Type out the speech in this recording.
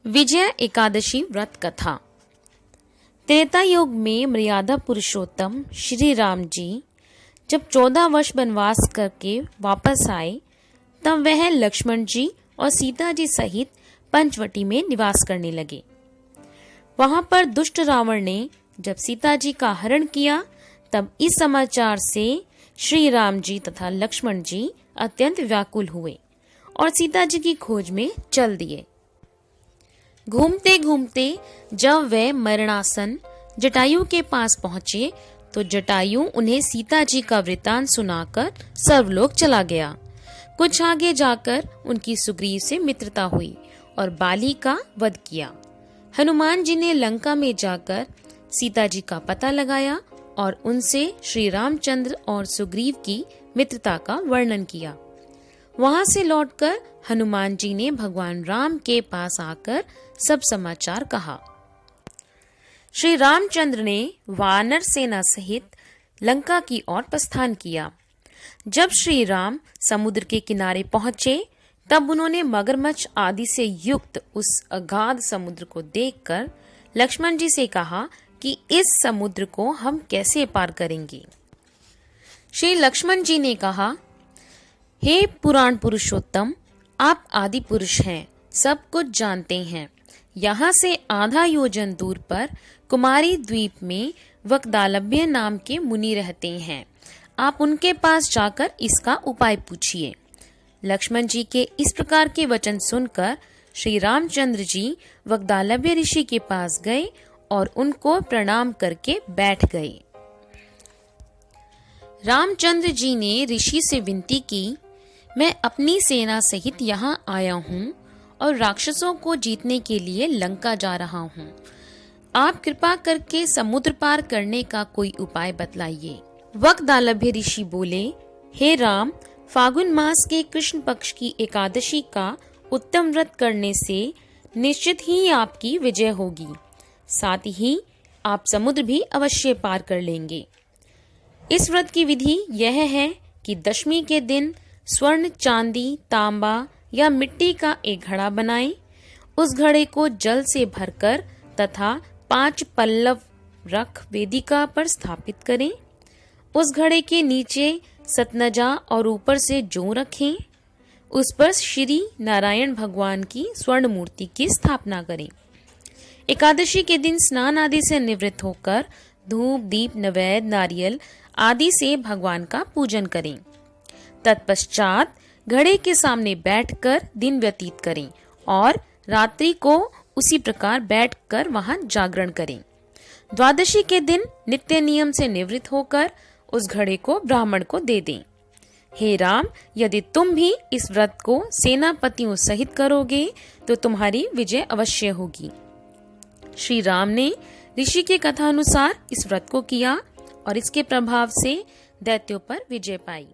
विजय एकादशी व्रत कथा। त्रेता युग में मर्यादा पुरुषोत्तम श्री राम जी जब 14 वर्ष वनवास करके वापस आए, तब वह लक्ष्मण जी और सीता जी सहित पंचवटी में निवास करने लगे। वहां पर दुष्ट रावण ने जब सीता जी का हरण किया, तब इस समाचार से श्री राम जी तथा लक्ष्मण जी अत्यंत व्याकुल हुए और सीता जी की खोज में चल दिए। घूमते घूमते जब वे मरणासन जटायु के पास पहुंचे, तो जटायु उन्हें सीता जी का वृतांत सुनाकर सर्वलोक चला गया। कुछ आगे जाकर उनकी सुग्रीव से मित्रता हुई और बाली का वध किया। हनुमान जी ने लंका में जाकर सीता जी का पता लगाया और उनसे श्री रामचंद्र और सुग्रीव की मित्रता का वर्णन किया। वहां से लौटकर हनुमान जी ने भगवान राम के पास आकर सब समाचार कहा। श्री रामचंद्र ने वानर सेना सहित लंका की ओर प्रस्थान किया। जब श्री राम समुद्र के किनारे पहुंचे, तब उन्होंने मगरमच्छ आदि से युक्त उस अगाध समुद्र को देखकर लक्ष्मण जी से कहा कि इस समुद्र को हम कैसे पार करेंगे। श्री लक्ष्मण जी ने कहा, हे पुराण पुरुषोत्तम, आप आदि पुरुष हैं, सब कुछ जानते हैं। यहाँ से आधा योजन दूर पर कुमारी द्वीप में वक्दालभ्य नाम के मुनि रहते हैं। आप उनके पास जाकर इसका उपाय पूछिए। लक्ष्मण जी के इस प्रकार के वचन सुनकर श्री रामचंद्र जी वक्दालभ्य ऋषि के पास गए और उनको प्रणाम करके बैठ गए। रामचंद्र जी ने ऋषि से विनती की, मैं अपनी सेना सहित यहाँ आया हूँ और राक्षसों को जीतने के लिए लंका जा रहा हूँ। आप कृपा करके समुद्र पार करने का कोई उपाय बतलाइए। वक्दालभ्य ऋषि बोले, हे राम, फागुन मास के कृष्ण पक्ष की एकादशी का उत्तम व्रत करने से निश्चित ही आपकी विजय होगी। साथ ही आप समुद्र भी अवश्य पार कर लेंगे। इस व्रत की विधि यह है कि दशमी के दिन स्वर्ण, चांदी, तांबा या मिट्टी का एक घड़ा बनाएं। उस घड़े को जल से भरकर तथा 5 पल्लव रख वेदिका पर स्थापित करें। उस घड़े के नीचे सतनजा और ऊपर से जौ रखें। उस पर श्री नारायण भगवान की स्वर्ण मूर्ति की स्थापना करें। एकादशी के दिन स्नान आदि से निवृत्त होकर धूप, दीप, नैवेद्य, नारियल आदि से भगवान का पूजन करें। तत्पश्चात घड़े के सामने बैठकर दिन व्यतीत करें और रात्रि को उसी प्रकार बैठकर वहां जागरण करें। द्वादशी के दिन नित्य नियम से निवृत्त होकर उस घड़े को ब्राह्मण को दे दें। हे राम, यदि तुम भी इस व्रत को सेनापतियों सहित करोगे तो तुम्हारी विजय अवश्य होगी। श्री राम ने ऋषि के कथानुसार इस व्रत को किया और इसके प्रभाव से दैत्यों पर विजय पाई।